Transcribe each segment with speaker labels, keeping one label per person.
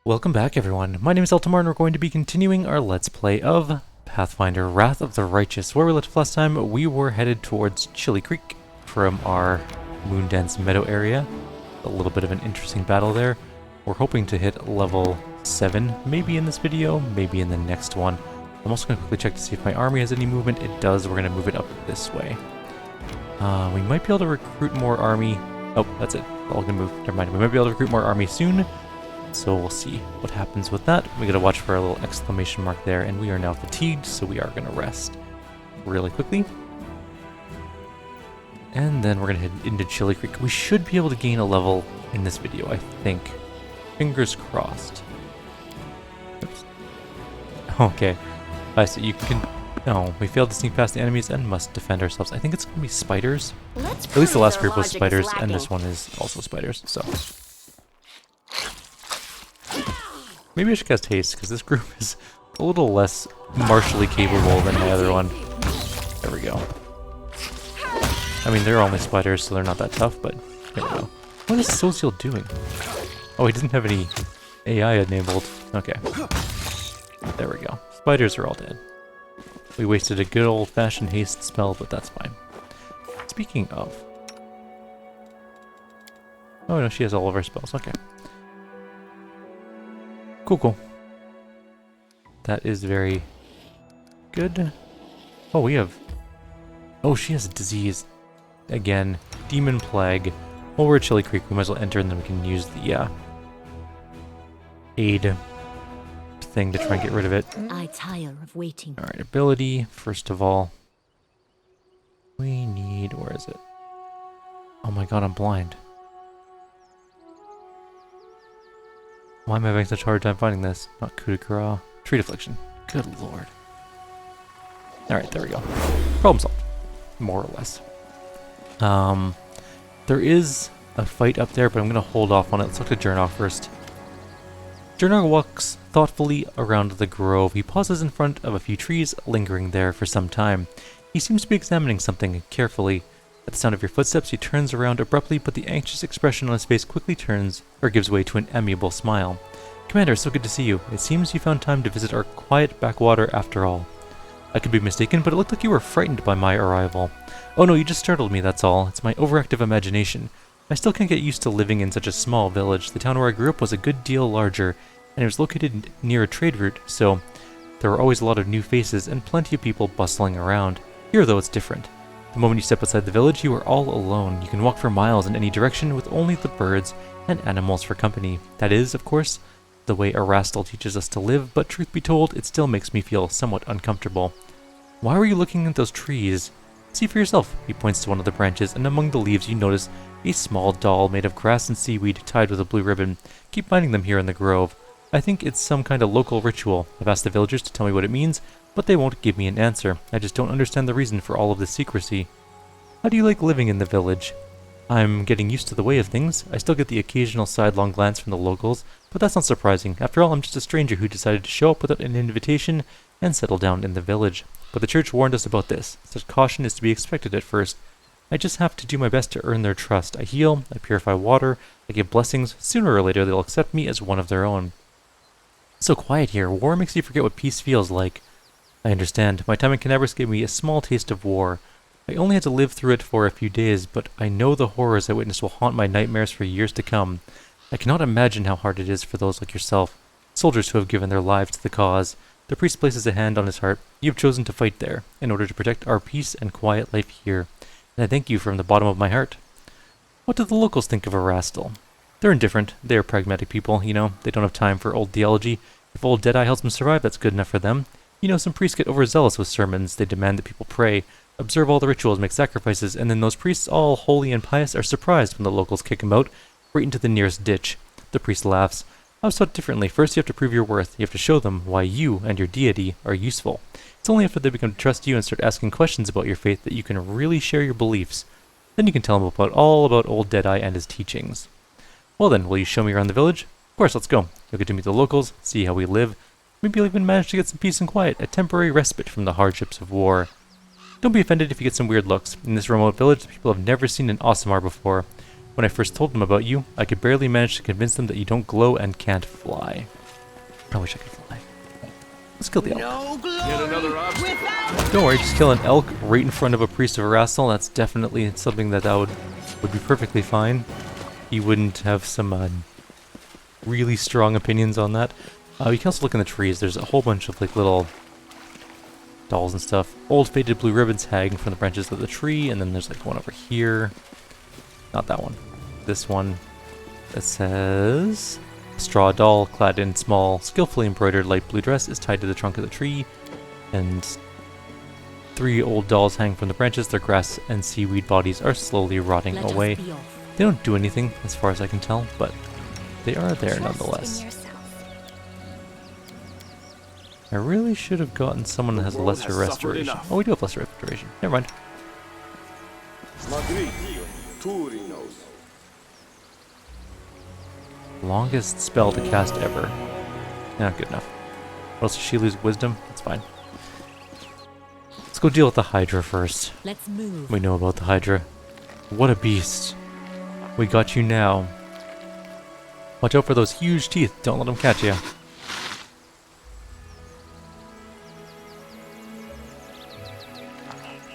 Speaker 1: Welcome back everyone, my name is Eltimar and we're going to be continuing our Let's Play of Pathfinder Wrath of the Righteous. Where we left off last time, we were headed towards Chili Creek from our Moondance Meadow area. A little bit of an interesting battle there. We're hoping to hit level 7, maybe in this video, maybe in the next one. I'm also going to quickly check to see if my army has any movement. It does. We're going to move it up this way. We might be able to recruit more army. Oh, that's it. All going to move. Never mind. We might be able to recruit more army soon. So we'll see what happens with that. We gotta watch for a little exclamation mark there, and we are now fatigued, so we are gonna rest really quickly. And then we're gonna head into Chili Creek. We should be able to gain a level in this video, I think. Fingers crossed. Oops. Okay. So you can... No, we failed to sneak past the enemies and must defend ourselves. I think it's gonna be spiders. At least the last group was spiders, and this one is also spiders, so... Maybe I should cast Haste, because this group is a little less martially capable than my other one. There we go. I mean, they're only spiders, so they're not that tough, but there we go. What is Social doing? Oh, he doesn't have any AI enabled. Okay. There we go. Spiders are all dead. We wasted a good old-fashioned haste spell, but that's fine. Speaking of... Oh no, she has all of our spells. Okay. Cool. That is very good. Oh, we have... Oh, she has a disease. Again, Demon Plague. Well, we're at Chili Creek. We might as well enter and then we can use the aid thing to try and get rid of it.
Speaker 2: I tire of waiting.
Speaker 1: Alright, ability. First of all, we need... Where is it? Oh my god, I'm blind. Why am I having such a hard time finding this? Not coup de grace. Treat affliction. Good lord. Alright, there we go. Problem solved. More or less. There is a fight up there, but I'm going to hold off on it. Let's talk to Jernok first. Jernok walks thoughtfully around the grove. He pauses in front of a few trees, lingering there for some time. He seems to be examining something carefully. At the sound of your footsteps, he turns around abruptly, but the anxious expression on his face quickly turns, or gives way to an amiable smile. Commander, so good to see you. It seems you found time to visit our quiet backwater after all. I could be mistaken, but it looked like you were frightened by my arrival. Oh no, you just startled me, that's all. It's my overactive imagination. I still can't get used to living in such a small village. The town where I grew up was a good deal larger, and it was located near a trade route, so there were always a lot of new faces and plenty of people bustling around. Here, though, it's different. The moment you step outside the village, you are all alone. You can walk for miles in any direction with only the birds and animals for company. That is, of course, the way Erastil teaches us to live, but truth be told, it still makes me feel somewhat uncomfortable. Why were you looking at those trees? See for yourself. He points to one of the branches, and among the leaves you notice a small doll made of grass and seaweed tied with a blue ribbon. Keep finding them here in the grove. I think it's some kind of local ritual. I've asked the villagers to tell me what it means, but they won't give me an answer. I just don't understand the reason for all of this secrecy. How do you like living in the village? I'm getting used to the way of things. I still get the occasional sidelong glance from the locals, but that's not surprising. After all, I'm just a stranger who decided to show up without an invitation and settle down in the village. But the church warned us about this. Such caution is to be expected at first. I just have to do my best to earn their trust. I heal, I purify water, I give blessings. Sooner or later they'll accept me as one of their own. It's so quiet here. War makes you forget what peace feels like. I understand. My time in Canabris gave me a small taste of war. I only had to live through it for a few days, but I know the horrors I witnessed will haunt my nightmares for years to come. I cannot imagine how hard it is for those like yourself, soldiers who have given their lives to the cause. The priest places a hand on his heart. You have chosen to fight there, in order to protect our peace and quiet life here, and I thank you from the bottom of my heart. What do the locals think of Erastil? They're indifferent. They are pragmatic people, you know. They don't have time for old theology. If old Deadeye helps them survive, that's good enough for them. You know, some priests get overzealous with sermons. They demand that people pray, observe all the rituals, make sacrifices, and then those priests, all holy and pious, are surprised when the locals kick them out, right into the nearest ditch. The priest laughs. I was taught differently. First you have to prove your worth. You have to show them why you and your deity are useful. It's only after they become to trust you and start asking questions about your faith that you can really share your beliefs. Then you can tell them all about old Deadeye and his teachings. Well then, will you show me around the village? Of course, let's go. You'll get to meet the locals, see how we live. Maybe you'll even manage to get some peace and quiet, a temporary respite from the hardships of war. Don't be offended if you get some weird looks. In this remote village, the people have never seen an Aasimar before. When I first told them about you, I could barely manage to convince them that you don't glow and can't fly. I wish I could fly. Let's kill the elk.
Speaker 2: No glory without.
Speaker 1: Don't worry, just kill an elk right in front of a priest of Erastil. That's definitely something that would be perfectly fine. He wouldn't have some really strong opinions on that. You can also look in the trees. There's a whole bunch of like little dolls and stuff. Old faded blue ribbons hanging from the branches of the tree, and then there's like one over here. Not that one. This one that says a straw doll clad in small, skillfully embroidered light blue dress is tied to the trunk of the tree, and 3 old dolls hang from the branches. Their grass and seaweed bodies are slowly rotting away. They don't do anything as far as I can tell, but they are there nonetheless. I really should have gotten someone that has a lesser restoration. Oh, we do have lesser restoration. Never mind. Longest spell to cast ever. Not good enough. What else does she lose? Wisdom? That's fine. Let's go deal with the Hydra first.
Speaker 3: Let's move.
Speaker 1: We know about the Hydra. What a beast. We got you now. Watch out for those huge teeth. Don't let them catch you.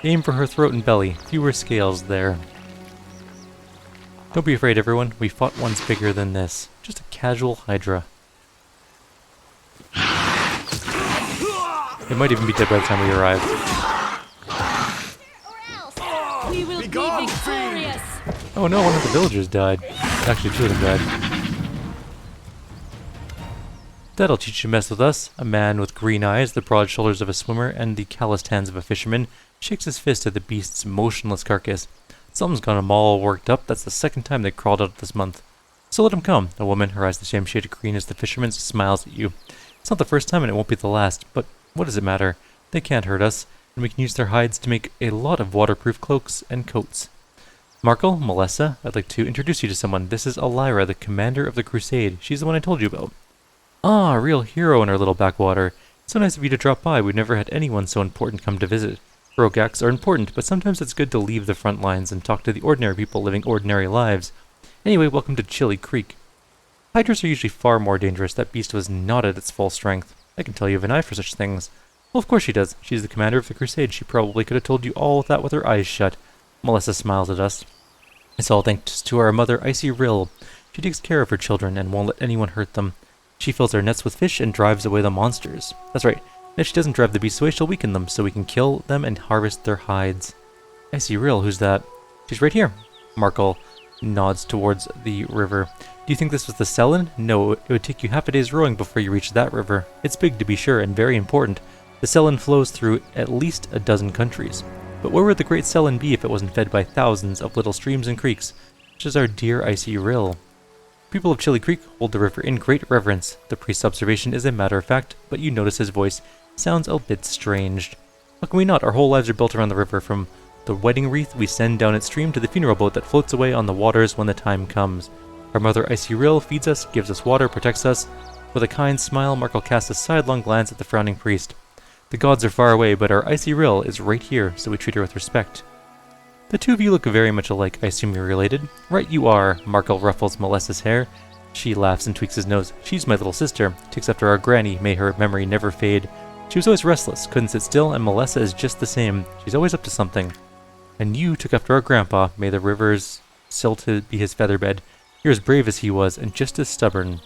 Speaker 1: Aim for her throat and belly. Fewer scales there. Don't be afraid, everyone. We fought ones bigger than this. Just a casual Hydra. It might even be dead by the time we arrive.
Speaker 3: We will be victorious.
Speaker 1: Oh no, one of the villagers died. Actually, 2 of them died. That'll teach you to mess with us. A man with green eyes, the broad shoulders of a swimmer, and the calloused hands of a fisherman shakes his fist at the beast's motionless carcass. Something's got him all worked up. That's the 2nd time they crawled out this month. So let him come. A woman, her eyes the same shade of green as the fisherman's, smiles at you. It's not the first time and it won't be the last, but what does it matter? They can't hurt us, and we can use their hides to make a lot of waterproof cloaks and coats. Markel, Melissa, I'd like to introduce you to someone. This is Elira, the commander of the crusade. She's the one I told you about. Ah, a real hero in our little backwater. So nice of you to drop by. We've never had anyone so important come to visit. Rogaks are important, but sometimes it's good to leave the front lines and talk to the ordinary people living ordinary lives. Anyway, welcome to Chili Creek. Hydras are usually far more dangerous. That beast was not at its full strength. I can tell you have an eye for such things. Well, of course she does. She's the commander of the crusade. She probably could have told you all of that with her eyes shut. Melissa smiles at us. It's all thanks to our mother, Icy Rill. She takes care of her children and won't let anyone hurt them. She fills our nets with fish and drives away the monsters. That's right. If she doesn't drive the beasts away, she'll weaken them, so we can kill them and harvest their hides. Icy Rill, who's that? She's right here. Markel nods towards the river. Do you think this was the Selen? No, it would take you half a day's rowing before you reach that river. It's big to be sure, and very important. The Selen flows through at least a dozen countries. But where would the great Selen be if it wasn't fed by thousands of little streams and creeks, such as our dear Icy Rill? People of Chili Creek hold the river in great reverence. The priest's observation is a matter of fact, but you notice his voice sounds a bit strange. How can we not? Our whole lives are built around the river, from the wedding wreath we send down its stream to the funeral boat that floats away on the waters when the time comes. Our mother Icy Rill feeds us, gives us water, protects us. With a kind smile, Markel casts a sidelong glance at the frowning priest. The gods are far away, but our Icy Rill is right here, so we treat her with respect. The 2 of you look very much alike. I assume you're related. Right you are. Markel ruffles Melissa's hair. She laughs and tweaks his nose. She's my little sister. Takes after our granny. May her memory never fade. She was always restless, couldn't sit still, and Melissa is just the same. She's always up to something. And you took after our grandpa. May the river's silt be his featherbed. You're as brave as he was, and just as stubborn.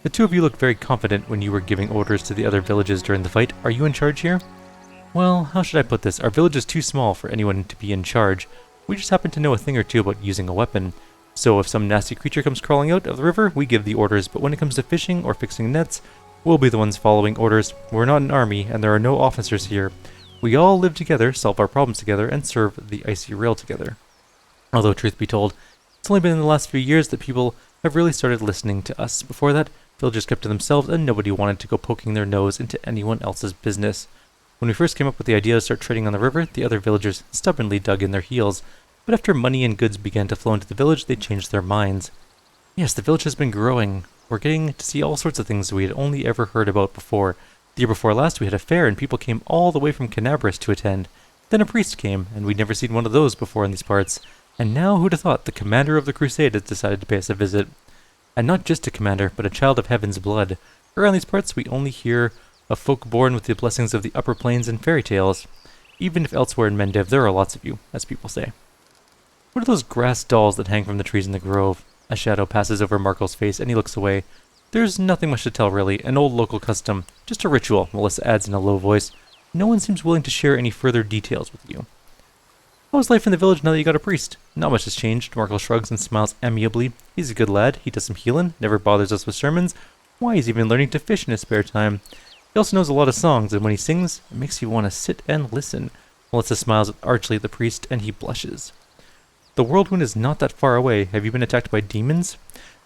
Speaker 1: The 2 of you looked very confident when you were giving orders to the other villages during the fight. Are you in charge here? Well, how should I put this? Our village is too small for anyone to be in charge. We just happen to know a thing or two about using a weapon. So if some nasty creature comes crawling out of the river, we give the orders, but when it comes to fishing or fixing nets, we'll be the ones following orders. We're not an army, and there are no officers here. We all live together, solve our problems together, and serve the Icy Rill together. Although, truth be told, it's only been in the last few years that people have really started listening to us. Before that, villagers kept to themselves, and nobody wanted to go poking their nose into anyone else's business. When we first came up with the idea to start trading on the river, the other villagers stubbornly dug in their heels. But after money and goods began to flow into the village, they changed their minds. Yes, the village has been growing. We're getting to see all sorts of things we had only ever heard about before. The year before last, we had a fair, and people came all the way from Canabris to attend. Then a priest came, and we'd never seen one of those before in these parts. And now, who'd have thought, the commander of the crusade has decided to pay us a visit. And not just a commander, but a child of heaven's blood. Around these parts, we only hear of folk born with the blessings of the upper planes and fairy tales. Even if elsewhere in Mendev there are lots of you, as people say. What are those grass dolls that hang from the trees in the grove? A shadow passes over Marco's face and he looks away. There's nothing much to tell really, an old local custom, just a ritual, Melissa adds in a low voice. No one seems willing to share any further details with you. How is life in the village now that you got a priest? Not much has changed, Marco shrugs and smiles amiably. He's a good lad, he does some healing, never bothers us with sermons. Why, he's even learning to fish in his spare time. He also knows a lot of songs, and when he sings, it makes you want to sit and listen. Melissa smiles archly at the priest, and he blushes. The whirlwind is not that far away. Have you been attacked by demons?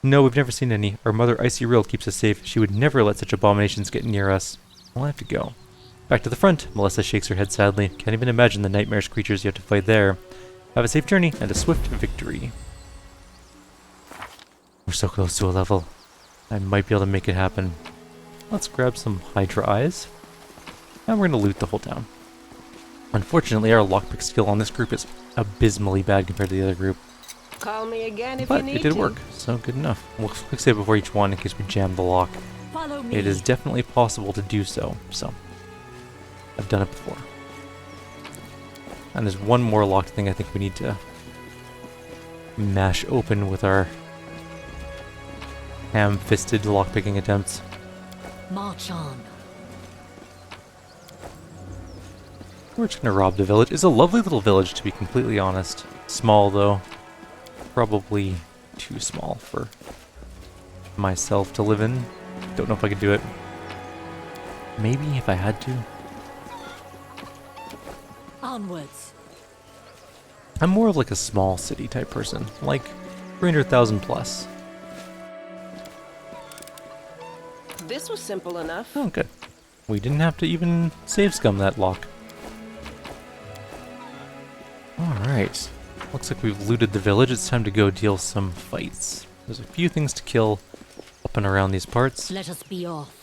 Speaker 1: No, we've never seen any. Our mother Icy Rill keeps us safe. She would never let such abominations get near us. I'll have to go. Back to the front. Melissa shakes her head sadly. Can't even imagine the nightmarish creatures you have to fight there. Have a safe journey and a swift victory. We're so close to a level. I might be able to make it happen. Let's grab some Hydra Eyes. And we're going to loot the whole town. Unfortunately, our lockpick skill on this group is abysmally bad compared to the other group.
Speaker 4: Call me again if
Speaker 1: But
Speaker 4: you need
Speaker 1: it did
Speaker 4: to.
Speaker 1: work, so good enough. We'll quick save before each one in case we jam the lock.
Speaker 3: Follow me.
Speaker 1: It is definitely possible to do so, I've done it before. And there's one more locked thing I think we need to mash open with our ham-fisted lockpicking attempts.
Speaker 3: March on.
Speaker 1: We're just gonna rob the village. It's a lovely little village, to be completely honest. Small, though. Probably too small for myself to live in. Don't know if I could do it. Maybe if I had to.
Speaker 3: Onwards.
Speaker 1: I'm more of like a small city type person. Like 300,000 plus.
Speaker 4: This was simple enough.
Speaker 1: Oh, good. We didn't have to even save scum that lock. Alright. Looks like we've looted the village. It's time to go deal some fights. There's a few things to kill up and around these parts.
Speaker 3: Let us be off.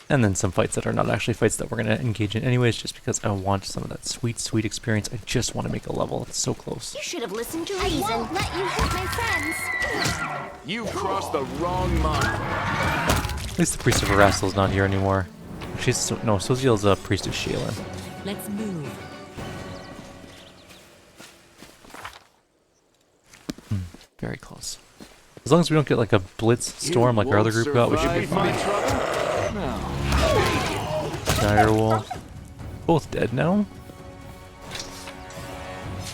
Speaker 1: And then some fights that are not actually fights that we're going to engage in anyways, just because I want some of that sweet, sweet experience. I just want to make a level. It's so close.
Speaker 5: You should have listened to reason. I won't let you hurt my friends.
Speaker 2: You crossed the wrong mark.
Speaker 1: At least the Priest of Erastil's not here anymore. No, Soziel's a Priest of Shaylin.
Speaker 3: Let's move.
Speaker 1: Very close. As long as we don't get like a blitz storm like our other group got, we should be fine. Direwolf. Both dead now.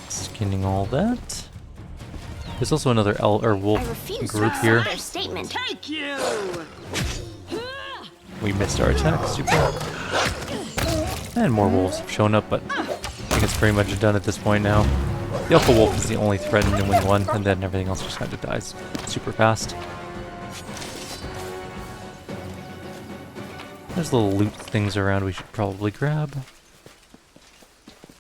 Speaker 1: Skinning all that. There's also another wolf group here.
Speaker 5: Their statement.
Speaker 4: Take you!
Speaker 1: We missed our attack, super. And more wolves have shown up, but I think it's pretty much done at this point now. The Alpha Wolf is the only threat in Wing 1, and then everything else just kind of dies super fast. There's little loot things around we should probably grab.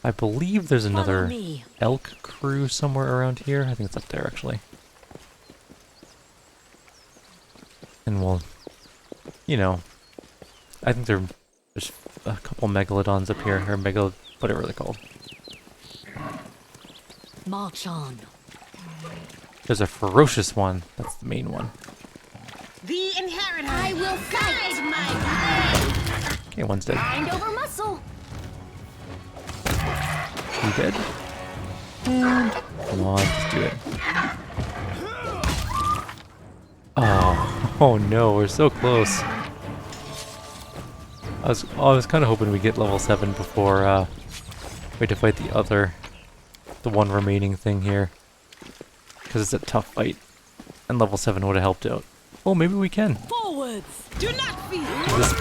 Speaker 1: I believe there's another elk crew somewhere around here. I think it's up there, actually. And we'll, I think there's a couple megalodons up here, or whatever they're called.
Speaker 3: March on.
Speaker 1: There's a ferocious one. That's the main one.
Speaker 4: The inheritor.
Speaker 5: I will
Speaker 4: guide my blade.
Speaker 1: Okay, one's dead.
Speaker 5: Mind over muscle.
Speaker 1: You dead? And come on, let's do it. Oh no, we're so close. I was kind of hoping we'd get level 7 before we had to fight the one remaining thing here, because it's a tough fight, and level 7 would have helped out. Well, maybe we can.
Speaker 3: Forwards.
Speaker 4: Do not fear.
Speaker 1: Is this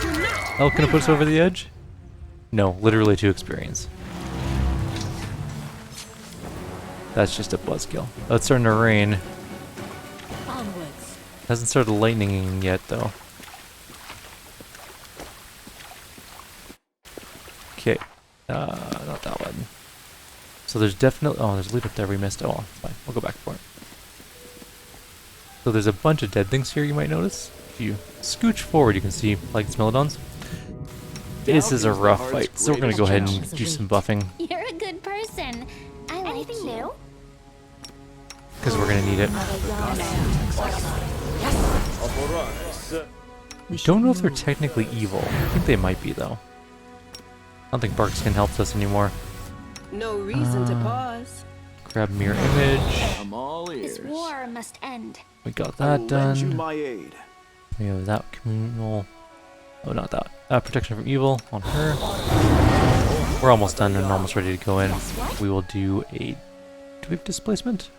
Speaker 1: elk gonna put us over the edge? No, literally 2 experience. That's just a buzzkill. Oh, it's starting to rain.
Speaker 3: Onwards.
Speaker 1: Hasn't started lightninging yet, though. Okay, not that one. So there's definitely... Oh, there's loot up there we missed. Oh, well, fine. We'll go back for it. So there's a bunch of dead things here you might notice. If you scooch forward, you can see like Smelodons. This is a rough fight, so we're going to go ahead and do some buffing.
Speaker 5: You're a good person. I like anything new?
Speaker 1: Because we're going to need it.
Speaker 3: We
Speaker 1: Don't know if
Speaker 3: should
Speaker 1: they're
Speaker 3: move.
Speaker 1: technically evil. I think they might be, though. I don't think Barkskin helps us anymore.
Speaker 4: No reason to pause.
Speaker 1: Grab mirror image.
Speaker 2: I'm all
Speaker 5: This
Speaker 2: ears.
Speaker 5: war must end.
Speaker 1: We got
Speaker 2: I
Speaker 1: that
Speaker 2: will lend you
Speaker 1: done.
Speaker 2: my aid.
Speaker 1: We have that communal. Oh, not that. Protection from evil on her. We're almost done and almost ready to go in. We will do a. Do we have displacement?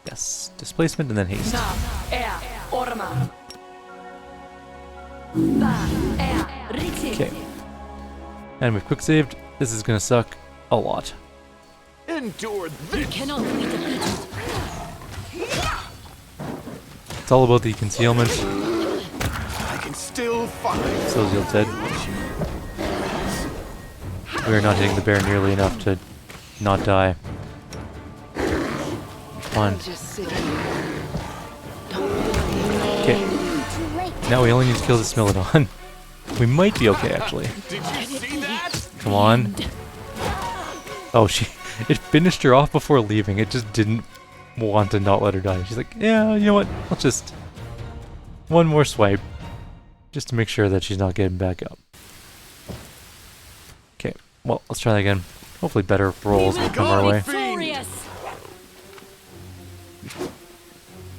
Speaker 1: Yes, displacement and then haste. Okay. And we've quick saved. This is gonna suck a lot.
Speaker 2: Endure
Speaker 3: We
Speaker 2: this.
Speaker 3: cannot be defeated.
Speaker 1: It's all about the concealment.
Speaker 2: I can still fight.
Speaker 1: So is Yilted. We are not hitting the bear nearly enough to not die. Fun.
Speaker 4: Just sit here.
Speaker 1: Okay.
Speaker 5: Too late.
Speaker 1: Now we only need to kill the Smilodon. We might be okay, actually.
Speaker 2: Did you see that?
Speaker 1: Come on. Oh, it finished her off before leaving. It just didn't want to not let her die. She's like, yeah, you know what? Let's just one more swipe, just to make sure that she's not getting back up. Okay, well, let's try that again. Hopefully better rolls will come our way.
Speaker 3: Victorious.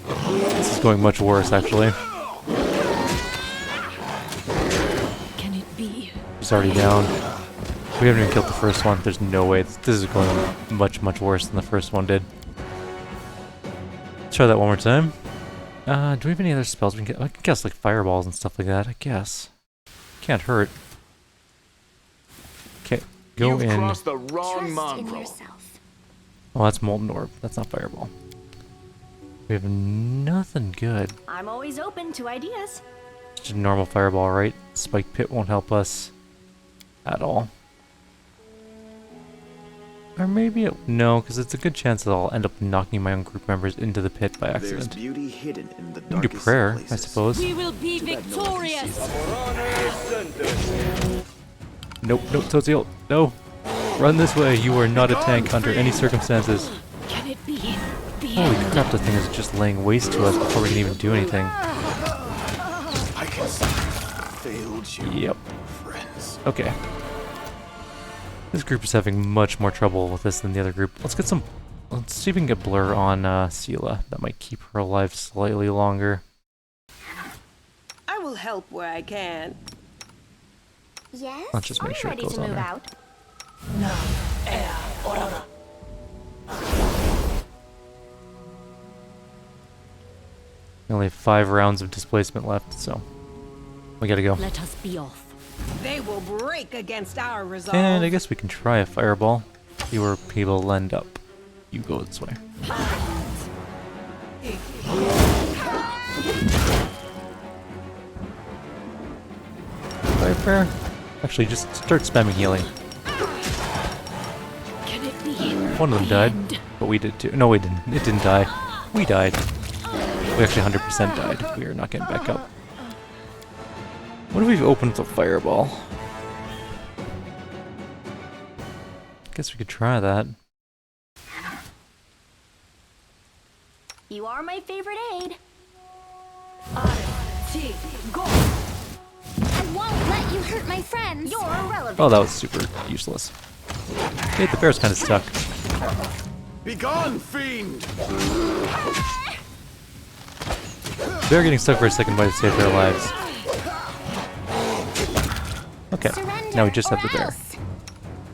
Speaker 1: This is going much worse, actually.
Speaker 3: Can it be?
Speaker 1: She's already down. We haven't even killed the first one. There's no way. This is going much, much worse than the first one did. Let's try that one more time. Do we have any other spells we can get? I can guess like fireballs and stuff like that, I guess. Can't hurt. Okay, go
Speaker 2: You've
Speaker 1: in.
Speaker 2: crossed the wrong
Speaker 5: Trust in
Speaker 2: mongrel.
Speaker 5: yourself.
Speaker 1: Oh, that's Molten Orb. That's not Fireball. We have nothing good.
Speaker 5: I'm always open to ideas.
Speaker 1: Just a normal Fireball, right? Spike Pit won't help us at all. Or maybe it... No, because it's a good chance that I'll end up knocking my own group members into the pit by
Speaker 2: There's
Speaker 1: accident.
Speaker 2: beauty hidden in the
Speaker 1: We can do
Speaker 2: darkest
Speaker 1: prayer,
Speaker 2: places.
Speaker 1: I suppose.
Speaker 3: We will be victorious.
Speaker 1: Nope, nope, Tozil. No! Run this way. You are not a tank under any circumstances.
Speaker 3: Can it be? The
Speaker 1: Holy
Speaker 3: end.
Speaker 1: crap, the thing is just laying waste to us before we can even do anything.
Speaker 2: I can see failed you,
Speaker 1: Yep.
Speaker 2: friends.
Speaker 1: Okay. This group is having much more trouble with this than the other group. Let's get some... Let's see if we can get Blur on Sela. That might keep her alive slightly longer.
Speaker 4: I will help where I can.
Speaker 5: Yes.
Speaker 1: Let's just make
Speaker 5: I'm
Speaker 1: sure it
Speaker 5: ready
Speaker 1: goes
Speaker 5: to
Speaker 1: on
Speaker 5: move
Speaker 1: her.
Speaker 5: out.
Speaker 1: We only have 5 rounds of displacement left, so... We gotta go.
Speaker 3: Let us be off.
Speaker 4: They will break against our resolve.
Speaker 1: And I guess we can try a Fireball. See where people end up. You go this way. Fire. Actually, just start spamming healing.
Speaker 3: Can it be?
Speaker 1: One of them died,
Speaker 3: End.
Speaker 1: but we did too. No, we didn't. It didn't die. We died. We actually 100% died. We are not getting back up. What if we've opened the Fireball? Guess we could try that.
Speaker 5: You are my favorite aid.
Speaker 3: Go.
Speaker 5: I won't let you hurt my friends. You're irrelevant.
Speaker 1: Oh, that was super useless. Okay, the bear's kind of stuck.
Speaker 2: Begone, fiend!
Speaker 1: The bear getting stuck for a second might have saved our lives. Okay,
Speaker 5: Surrender
Speaker 1: now we just have
Speaker 5: or
Speaker 1: the bear.
Speaker 5: else.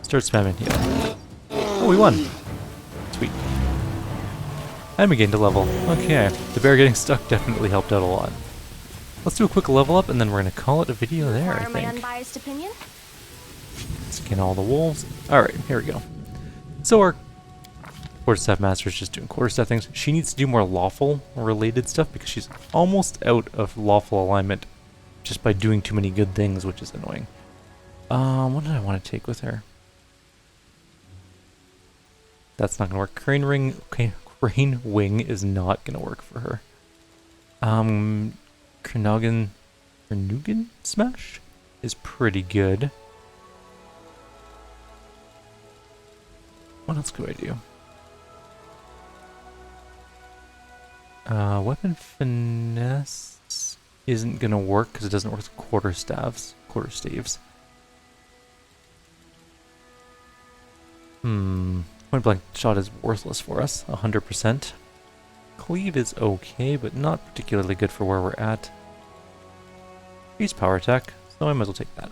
Speaker 1: Start spamming heal. Oh, we won. Sweet. And we gained a level. Okay, the bear getting stuck definitely helped out a lot. Let's do a quick level up and then we're going to call it a video there, I
Speaker 5: Require my
Speaker 1: think.
Speaker 5: unbiased opinion.
Speaker 1: Skin all the wolves. Alright, here we go. So our quarterstaff master is just doing quarterstaff things. She needs to do more lawful related stuff because she's almost out of lawful alignment just by doing too many good things, which is annoying. What did I want to take with her? That's not gonna work. Crane ring, okay, crane wing is not gonna work for her. Kernogan smash is pretty good. What else could I do? Weapon finesse isn't gonna work because it doesn't work with quarter staves. Point blank shot is worthless for us, 100%. Cleave is okay, but not particularly good for where we're at. He's power attack, so I might as well take that.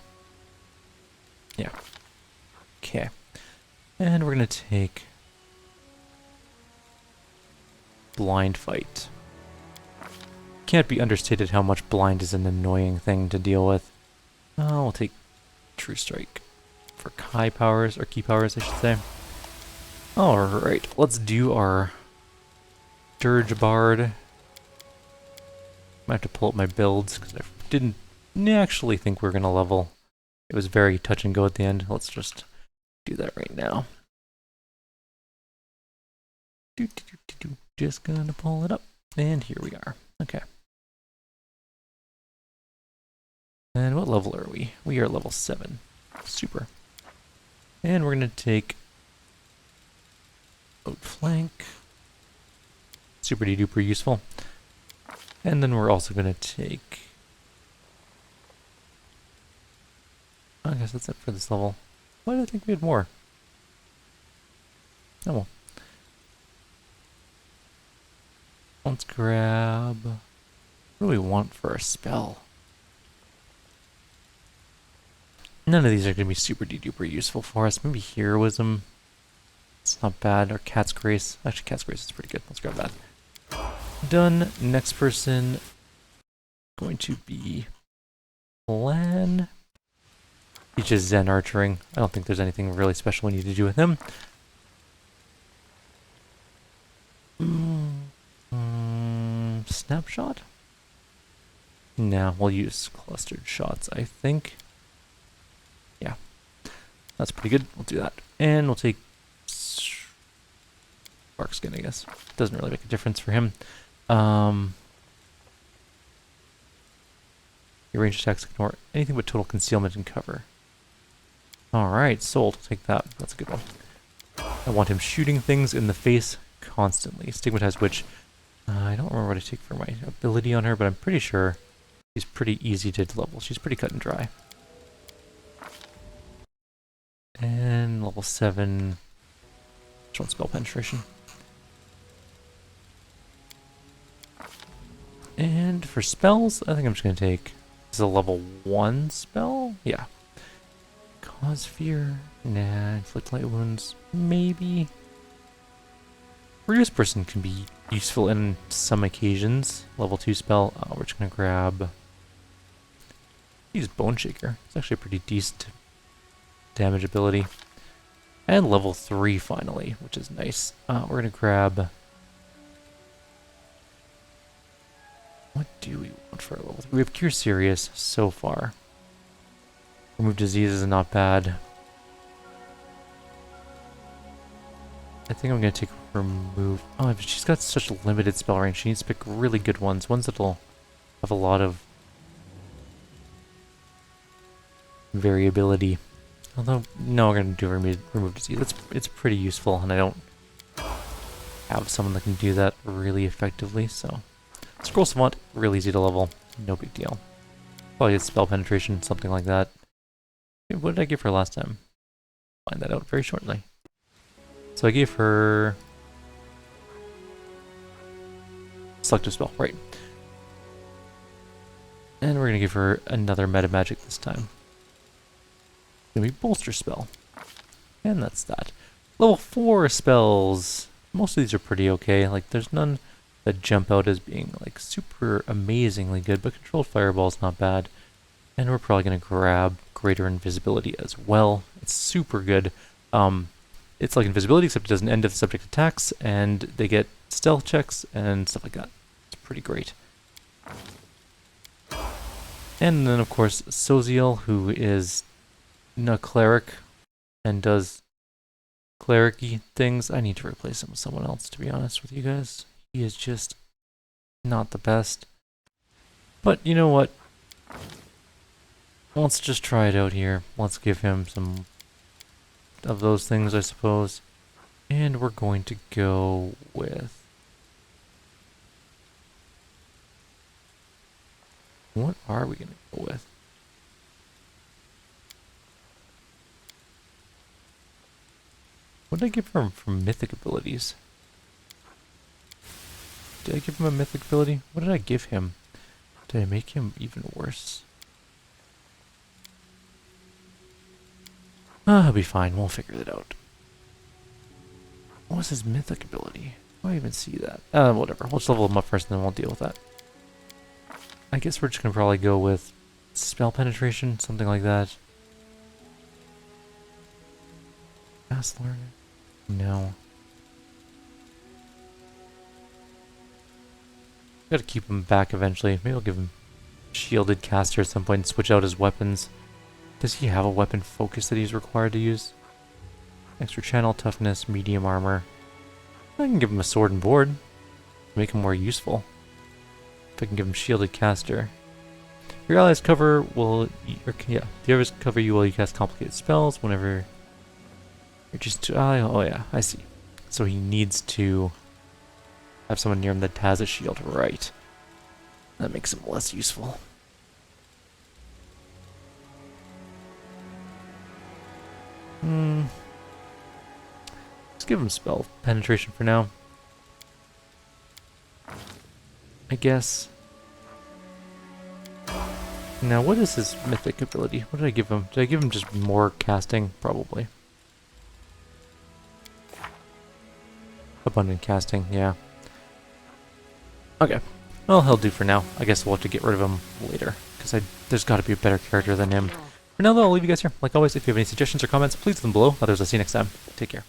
Speaker 1: Yeah. Okay. And we're gonna take blind fight. Can't be understated how much blind is an annoying thing to deal with. We'll take True Strike for high powers, or key powers, I should say. Alright, let's do our Dirge Bard. Might have to pull up my builds, because I didn't actually think we were going to level. It was very touch and go at the end. Let's just do that right now. Just gonna pull it up. And here we are. Okay. And what level are we? We are level 7. Super. And we're going to take Outflank. Super duper useful. And then we're also going to take... I guess that's it for this level. Why did I think we had more? Oh well. Let's grab... What do we want for a spell? None of these are going to be super duper useful for us. Maybe Heroism. It's not bad. Or Cat's Grace. Actually, Cat's Grace is pretty good. Let's grab that. Done. Next person going to be Plan. He's just Zen archering. I don't think there's anything really special we need to do with him. Snapshot? Nah, we'll use clustered shots, I think. Yeah. That's pretty good. We'll do that. And we'll take Spark Skin, I guess. Doesn't really make a difference for him. Your range attacks ignore anything but total concealment and cover. Alright, sold. I'll take that. That's a good one. I want him shooting things in the face constantly. Stigmatize Witch. I don't remember what I take for my ability on her, but I'm pretty sure she's pretty easy to level. She's pretty cut and dry. And level 7. Short spell penetration. And for spells, I think I'm just going to take... This is a level 1 spell? Yeah. Cause fear? Nah. Inflict light wounds? Maybe. Reduce person can be useful in some occasions. Level 2 spell. We're just going to grab... Use Bone Shaker. It's actually a pretty decent damage ability. And level 3 finally, which is nice. We're going to grab... What do we want for a level 3? We have Cure Serious so far. Remove Diseases is not bad. I think I'm going to take Remove... Oh, but she's got such a limited spell range. She needs to pick really good ones. Ones that'll have a lot of variability. Although, no, we're going to do Remove Disease. It's pretty useful, and I don't have someone that can do that really effectively, so... Scroll Savant, really easy to level. No big deal. Probably get Spell Penetration, something like that. What did I give her last time? Find that out very shortly. So I gave her... Selective Spell, right. And we're going to give her another Meta Magic this time. It's going to be Bolster Spell. And that's that. Level 4 spells. Most of these are pretty okay. Like, there's none that jump out as being, like, super amazingly good, but Controlled Fireball's not bad. And we're probably going to grab Greater Invisibility as well. It's super good. It's like Invisibility, except it doesn't end if the subject attacks, and they get stealth checks and stuff like that. It's pretty great. And then, of course, Soziel, who is a cleric and does cleric-y things. I need to replace him with someone else, to be honest with you guys. He is just not the best. But you know what? Let's just try it out here. Let's give him some of those things, I suppose. And we're going to go with... What are we gonna go with? What did I give him for mythic abilities? Did I give him a mythic ability? What did I give him? Did I make him even worse? He'll be fine. We'll figure it out. What was his mythic ability? Do I even see that? Whatever. We'll just level him up first and then we'll deal with that. I guess we're just gonna probably go with spell penetration, something like that. Fast learner? No. Gotta keep him back eventually. Maybe I'll give him shielded caster at some point and switch out his weapons. Does he have a weapon focus that he's required to use? Extra channel, toughness, medium armor. I can give him a sword and board. Make him more useful. If I can give him shielded caster. Your allies cover will... the others cover you while you cast complicated spells whenever... You're just... oh yeah, I see. So he needs to have someone near him that has a shield, right. That makes him less useful. Let's give him spell penetration for now. I guess. Now, what is his mythic ability? What did I give him? Did I give him just more casting? Probably. Abundant casting, yeah. Okay. Well, he'll do for now. I guess we'll have to get rid of him later. Because there's got to be a better character than him. For now, though, I'll leave you guys here. Like always, if you have any suggestions or comments, please leave them below. Others, I'll see you next time. Take care.